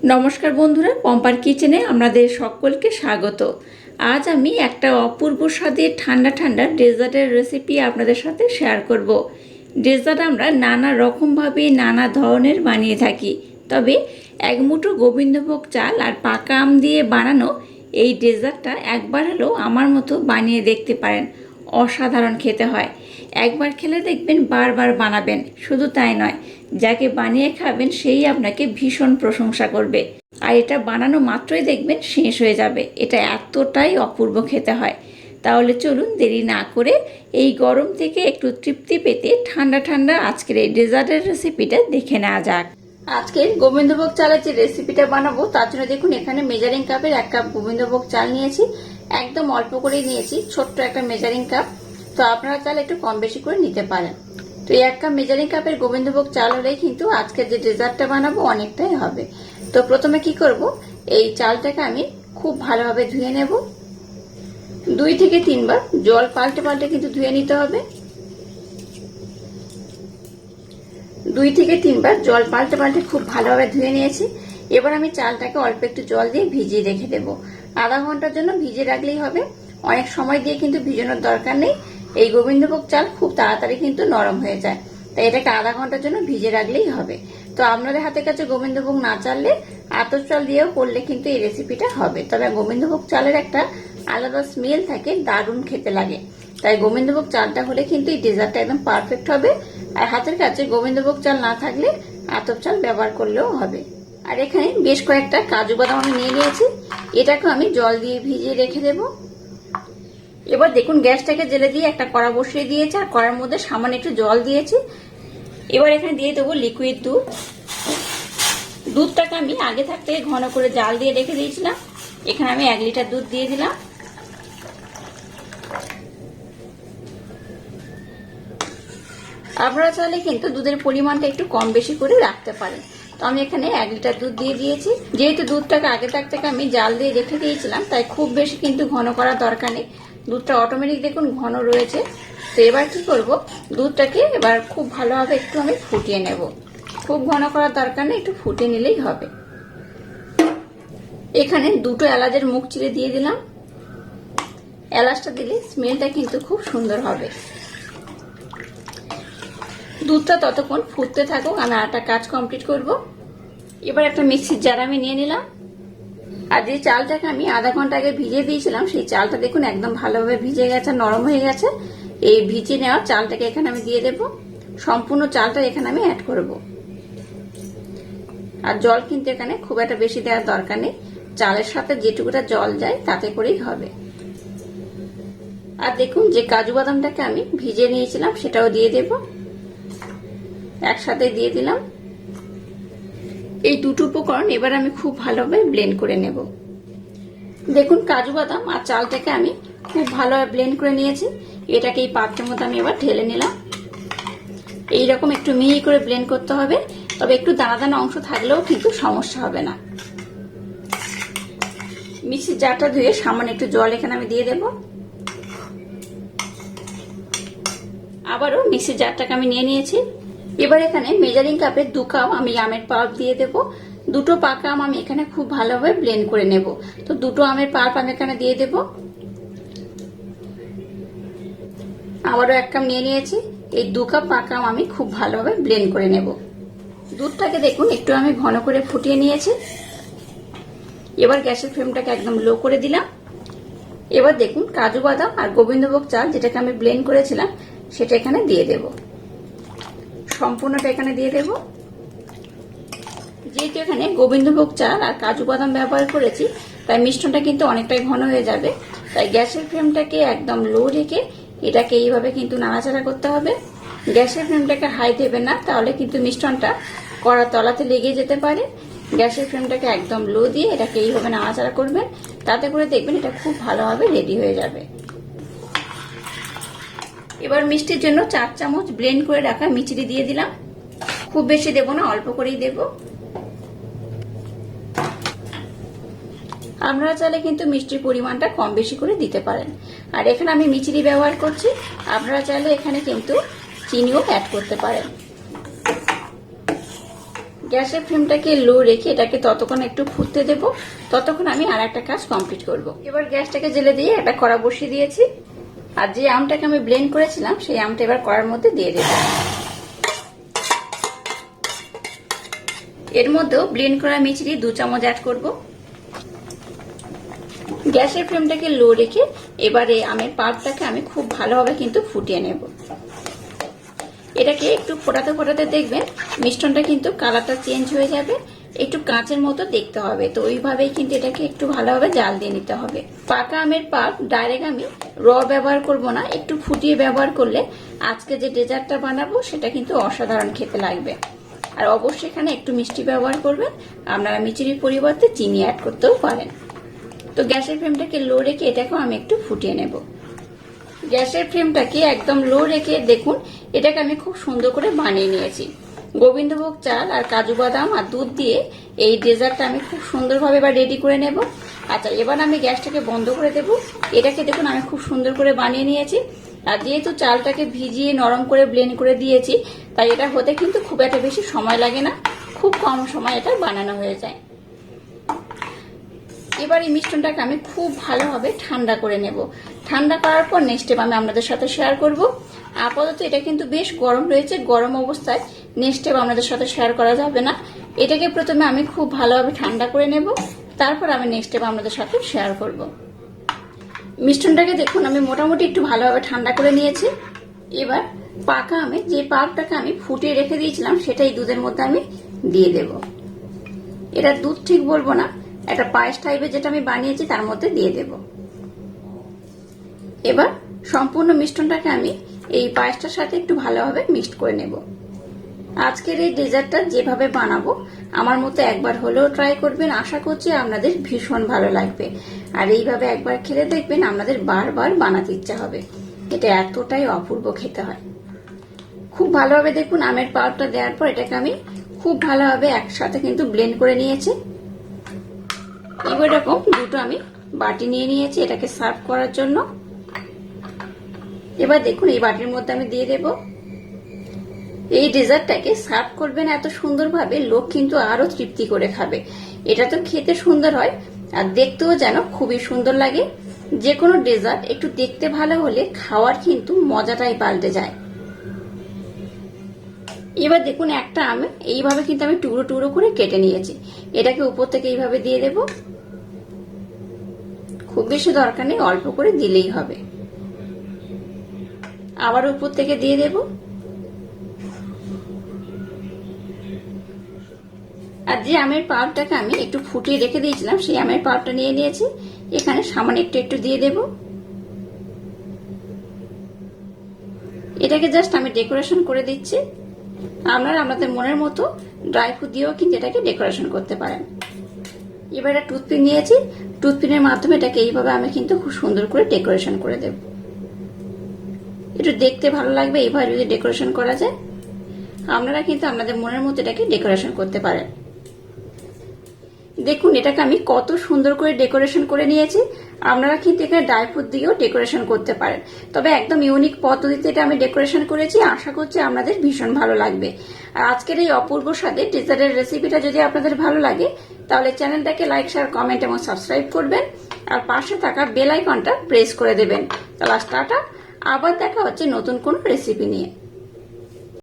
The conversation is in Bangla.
নমস্কার বন্ধুরা, পম্পার কিচেনে আপনাদের সকলকে স্বাগত। আজ আমি একটা অপূর্ব স্বাদের ঠান্ডা ঠান্ডা ডেজার্টের রেসিপি আপনাদের সাথে শেয়ার করব। ডেজার্ট আমরা নানা রকমভাবে নানা ধরনের বানিয়ে থাকি, তবে এক মুঠো গোবিন্দভোগ চাল আর পাকা আম দিয়ে বানানো এই ডেজার্টটা একবার হলেও আমার মতো বানিয়ে দেখতে পারেন। অসাধারণ খেতে হয়। একবার খেলে দেখবেন বারবার বানাবেন। শুধু তাই নয়, যাকে বানিয়ে খাবেন সেই আপনাকে ভীষণ প্রশংসা করবে। আর এটা বানানো মাত্রই দেখবেন শেষ হয়ে যাবে। এটা এতটাই অপূর্ব খেতে হয়। তাহলে চলুন দেরি না করে এই গরম থেকে একটু তৃপ্তি পেতে ঠান্ডা ঠান্ডা আজকের এই ডেজার্টের রেসিপিটা দেখে নেওয়া যাক। আজকে গোবিন্দভোগ চালের যে রেসিপিটা বানাবো তার জন্য দেখুন এখানে মেজারিং কাপের 1 কাপ গোবিন্দভোগ চাল নিয়েছি। একদম অল্প করেই নিয়েছি, ছোট্ট একটা মেজারিং কাপ। তো আপনারা চাল একটু কম বেশি করে নিতে পারেন। তো এই 1 কাপ মেজারিং কাপের গোবিন্দভোগ চাল হলেই কিন্তু আজকের যে ডেজার্টটা বানাবো অনেকটাই হবে। তো প্রথমে কি করব, এই চালটাকে আমি খুব ভালোভাবে ধুয়ে নেব। 2 থেকে 3 বার জল পাল্টে পাল্টে কিন্তু ধুয়ে নিতে হবে। 2 থেকে 3 বার জল পাল্টে পাল্টে খুব ভালোভাবে ধুয়ে নিয়েছি। এবার আমি চালটাকে অল্প একটু জল দিয়ে ভিজিয়ে রেখে দেব। আধা ঘন্টার জন্য ভিজিয়ে রাখলেই হবে। অনেক সময় দিয়ে কিন্তু ভিজানোর দরকার নেই। এই গোবিন্দভোগ চাল খুব তাড়াতাড়ি কিন্তু নরম হয়ে যায়, তাই এটাকে আধা ঘন্টার জন্য ভিজে রাখলেই হবে। তো আপনাদের হাতের কাছে গোবিন্দভোগ না চাললে আতপ চাল দিয়েও করলে কিন্তু এই রেসিপিটা হবে। তবে গোবিন্দভোগ চালের একটা আলাদা স্মেল থাকে, দারুণ খেতে লাগে। তাই গোবিন্দভোগ চালটা হলে কিন্তু এই ডেজার্টটা একদম পারফেক্ট হবে। আর হাতের কাছে গোবিন্দভোগ চাল না থাকলে আতপ চাল ব্যবহার করলেও হবে। আর এখানে বেশ কয়েকটা কাজু বাদাম আমি নিয়ে নিয়েছি। এটাকে আমি জল দিয়ে ভিজিয়ে রেখে দেব। এবার দেখুন গ্যাসটাকে জেলে দিয়ে একটা কড়া বসিয়ে দিয়েছি, আর কড়ার মধ্যে সামান্য একটু জল দিয়েছি। এবার এখানে দিয়ে দেবো লিকুইড দুধ। দুধটাকে আমি আগে থাকতে ঘন করে জাল দিয়ে রেখে দিয়েছিলাম। এখানে আমি 1 লিটার দুধ দিয়ে দিলাম। আপনারা চাইলে কিন্তু দুধের পরিমাণটা একটু কম বেশি করে রাখতে পারেন। তো আমি এখানে 1 লিটার দুধ দিয়ে দিয়েছি। যেহেতু দুধটাকে আগে থাকতে আমি জাল দিয়ে রেখে দিয়েছিলাম, তাই খুব বেশি কিন্তু ঘন করার দরকার নেই। দুধটা অটোমেটিক দেখুন ঘন রয়েছে। তো এবার কি করব, দুধটাকে এবার খুব ভালোভাবে একটু আমি ফুটিয়ে নেব। খুব ঘন করার দরকার নেই, একটু ফুটিয়ে নিলেই হবে। এখানে 2টো এলাচের মুখ চিরে দিয়ে দিলাম। এলাচটা দিলে স্মেলটা কিন্তু খুব সুন্দর হবে। দুধটা ততক্ষণ ফুটতে থাকুক, আমি আরেকটা কাজ কমপ্লিট করব। এবার একটা মিক্সির জার আমি নিয়ে নিলাম। আর যে চালটাকে আমি আধা ঘন্টা আগে ভিজিয়ে দিয়েছিলাম, সেই চালটা দেখুন একদম ভালোভাবে ভিজে গেছে, নরম হয়ে গেছে। এই ভিজিয়ে নেওয়া চালটাকে এখানে আমি দিয়ে দেব। সম্পূর্ণ চালটা এখানে আমি অ্যাড করব। আর জল কিন্তু এখানে খুব একটা বেশি দেওয়ার দরকার নেই। চালের সাথে যেটুকুটা জল যায় তাতে করেই হবে। আর দেখুন যে কাজু বাদামটাকে আমি ভিজিয়ে নিয়েছিলাম সেটাও দিয়ে দেব। একসাথে দিয়ে দিলাম। এই দুটো উপকরণ এবার আমি খুব ভালোভাবে ব্লেন্ড করে নেব। দেখুন কাজু বাদাম আর চালটাকে আমি খুব ভালোভাবে ব্লেন্ড করে নিয়েছি। এটাকে এই পাত্রের মধ্যে আমি এবার ঢেলে নিলাম। এইরকম একটু মিহি করে ব্লেন্ড করতে হবে, তবে একটু দানা দানা অংশ থাকলেও কিন্তু সমস্যা হবে না। মিক্সির জারটা ধুয়ে সামান্য একটু জল এখানে আমি দিয়ে দেব। আবারও মিক্সির জারটাকে আমি নিয়ে নিয়েছি। এবার এখানে মেজারিং কাপে 2 কাপ আমি আমের পাল্প দিয়ে দেব। 2টো পাকা আম আমি এখানে খুব ভালোভাবে ব্লেন্ড করে নেব। তো 2টো আমের পাল্প আমি এখানে দিয়ে দেব। আবারও 1 কাপ নিয়ে নিয়েছি। এই 2 কাপ পাকা আম আমি খুব ভালোভাবে ব্লেন্ড করে নেব। দুধটাকে দেখুন একটু আমি ঘন করে ফুটিয়ে নিয়েছি। এবার গ্যাসের ফ্লেমটাকে একদম লো করে দিলাম। এবার দেখুন কাজু বাদাম আর গোবিন্দভোগ চাল যেটাকে আমি ব্লেন্ড করেছিলাম সেটা এখানে দিয়ে দেব। সম্পূর্ণটা এখানে দিয়ে দেব। যেহেতু এখানে গোবিন্দভোগ চাল আর কাজু বাদাম ব্যবহার করেছি, তাই মিশ্রণটা কিন্তু অনেকটাই ঘন হয়ে যাবে। তাই গ্যাসের ফ্লেমটাকে একদম লো রেখে এটাকে এইভাবে কিন্তু নাড়াচাড়া করতে হবে। গ্যাসের ফ্লেমটাকে হাই দেবে না, তাহলে কিন্তু মিশ্রণটা কড়ার তলাতে লেগে যেতে পারে। গ্যাসের ফ্লেমটাকে একদম লো দিয়ে এটাকে এইভাবে নাড়াচাড়া করবেন, তাতে করে দেখবেন এটা খুব ভালোভাবে রেডি হয়ে যাবে। এবার মিষ্টির জন্য 4 চামচ ব্লেন্ড করে রাখা মিচড়ি দিয়ে দিলাম। খুব বেশি দেব না, অল্প করেই দেব। আপনারা চাইলে কিন্তু মিষ্টির পরিমাণটা কম বেশি করে দিতে পারেন। আর এখানে আমি মিচড়ি ব্যবহার করছি, আপনারা চাইলে এখানে কিন্তু চিনিও অ্যাড করতে পারেন। গ্যাসের ফ্লেমটাকে লো রেখে এটাকে ততক্ষণ একটু ফুটতে দেব, ততক্ষণ আমি আর একটা কাজ কমপ্লিট করব। এবার গ্যাসটাকে জেলে দিয়ে একটা কড়া বসিয়ে দিয়েছি, আর যে আমটাকে আমি ব্লেন্ড করেছিলাম সেই আমটা এবার কড়ার মধ্যে দিয়ে দেব। এর মধ্যেও ব্লেন্ড করা মিচড়ি 2 চামচ অ্যাড করব। গ্যাসের ফ্লেমটাকে লো রেখে এবারে আমের পাল্পটাকে আমি খুব ভালোভাবে কিন্তু ফুটিয়ে নেব। এটাকে একটু ফোটাতে ফোটাতে দেখবেন মিষ্টনটা কিন্তু কালারটা চেঞ্জ হয়ে যাবে, একটু কাঁচের মতো দেখতে হবে। তো ওইভাবেই কিন্তু এটাকে একটু ভালোভাবে জাল দিয়ে নিতে হবে। পাকা আমের পাল্প ডাইরেক্ট আমি র ব্যবহার করব না, একটু ফুটিয়ে ব্যবহার করলে আজকে যে ডেজার্টটা বানাবো সেটা কিন্তু অসাধারণ খেতে লাগবে। আর অবশ্যই এখানে একটু মিষ্টি ব্যবহার করবেন, আপনারা মিচড়ির পরিবর্তে চিনি অ্যাড করতেও পারেন। তো গ্যাসের ফ্লেমটাকে লো রেখে এটাকেও আমি একটু ফুটিয়ে নেব। গ্যাসের ফ্লেমটাকে একদম লো রেখে দেখুন এটাকে আমি খুব সুন্দর করে বানিয়ে নিয়েছি। গোবিন্দভোগ চাল আর কাজু বাদাম আর দুধ দিয়ে এই ডেজার্টটা আমি খুব সুন্দরভাবে এবার রেডি করে নেব। আচ্ছা, এবার আমি গ্যাসটাকে বন্ধ করে দেব। এটাকে দেখুন আমি খুব সুন্দর করে বানিয়ে নিয়েছি। আর যেহেতু চালটাকে ভিজিয়ে নরম করে ব্লেন্ড করে দিয়েছি, তাই এটা হতে কিন্তু খুব একটা বেশি সময় লাগে না, খুব কম সময় এটা বানানো হয়ে যায়। এবার এই মিষ্টনটাকে আমি খুব ভালোভাবে ঠান্ডা করে নেব। ঠান্ডা করার পর নেক্সট স্টেপ আমি আপনাদের সাথে শেয়ার করব। আপাতত এটা কিন্তু বেশ গরম রয়েছে, গরম অবস্থায় নেক্সট স্টেপ আপনাদের সাথে শেয়ার করা যাবে না। এটাকে প্রথমে আমি খুব ভালোভাবে ঠান্ডা করে নেব, তারপর আমি নেক্সট স্টেপ আপনাদের সাথে শেয়ার করব। মিষ্টনটাকে দেখুন আমি মোটামুটি একটু ভালোভাবে ঠান্ডা করে নিয়েছি। এবার পাকা আমের যে পাল্পটাকে আমি ফুটিয়ে রেখে দিয়েছিলাম সেটাই দুধের মধ্যে আমি দিয়ে দেব। এটা দুধ ঠিক বলবো না, একটা পায়েস টাইপের যেটা আমি বানিয়েছি তার মধ্যে দিয়ে দেব। এবার সম্পূর্ণ মিষ্টনটাকে আমি এই পায়েসটার সাথে একটু ভালোভাবে মিক্সড করে নেব। আজকের এই ডেজার্টটা যেভাবে বানাবো আমার মতো একবার হলেও ট্রাই করবেন, আশা করছি আপনাদের ভীষণ ভালো লাগবে। আর এইভাবে একবার খেলে দেখবেন আপনাদের বারবার বানাতে ইচ্ছা হবে। এটা এতটাই অপূর্ব খেতে হয়। খুব ভালোভাবে দেখুন আমের পাল্পটা দেওয়ার পর এটাকে আমি খুব ভালোভাবে একসাথে কিন্তু ব্লেন্ড করে নিয়েছি। এবার এরকম দুটো আমি বাটি নিয়ে নিয়েছি এটাকে সার্ভ করার জন্য। এবার দেখুন এই বাটির মধ্যে আমি দিয়ে দেব। এই ডেজার্টটাকে সার্ভ করবেন এত সুন্দরভাবে, লোক কিন্তু আরো তৃপ্তি করে খাবে। এটা তো খেতে সুন্দর হয় আর দেখতেও যেন খুবই সুন্দর লাগে। যে কোনো ডেজার্ট একটু দেখতে ভালো হলে খাওয়ার কিন্তু মজাটাই পাল্টে যায়। এবার দেখুন একটা আম এইভাবে কিন্তু আমি টুকরো টুকরো করে কেটে নিয়েছি, এটাকে উপর থেকে এইভাবে দিয়ে দেব। খুব বেশি দরকার নেই, অল্প করে দিলেই হবে। আবার উপর থেকে দিয়ে দেব। আর যে আমের পাল্পটাকে আমি একটু ফুটিয়ে রেখে দিয়েছিলাম সেই আমের পাল্পটা নিয়ে নিয়েছি, এখানে সামান্য একটু একটু দিয়ে দেব। এটাকে জাস্ট আমি ডেকোরেশন করে দিচ্ছি। আপনারা আপনাদের মনের মতো ড্রাই ফ্রুট দিয়েও কিন্তু এটাকে ডেকোরেশন করতে পারেন। এবার একটা টুথপিন নিয়েছি, টুথপিনের মাধ্যমে এটাকে এইভাবে আমি কিন্তু খুব সুন্দর করে ডেকোরেশন করে দেব। একটু দেখতে ভালো লাগবে এইভাবে যদি ডেকোরেশন করা যায়। আপনারা কিন্তু আপনাদের মনের মতো এটাকে ডেকোরেশন করতে পারেন। দেখুন এটাকে আমি কত সুন্দর করে ডেকোরেশন করে নিয়েছি। আপনারা কিন্তু এখানে ড্রাই ফ্রুট দিয়েও ডেকোরেশন করতে পারেন, তবে একদম ইউনিক পদ্ধতিতে এটা আমি ডেকোরেশন করেছি। আশা করছি আপনাদের ভীষণ ভালো লাগবে। আর আজকের এই অপূর্ব স্বাদের ডেজার্টের রেসিপিটা যদি আপনাদের ভালো লাগে তাহলে চ্যানেলটাকে লাইক, শেয়ার, কমেন্ট এবং সাবস্ক্রাইব করবেন আর পাশে থাকা বেল আইকনটা প্রেস করে দেবেন। তাহলে টাটা, আবার দেখা হচ্ছে নতুন কোন রেসিপি নিয়ে।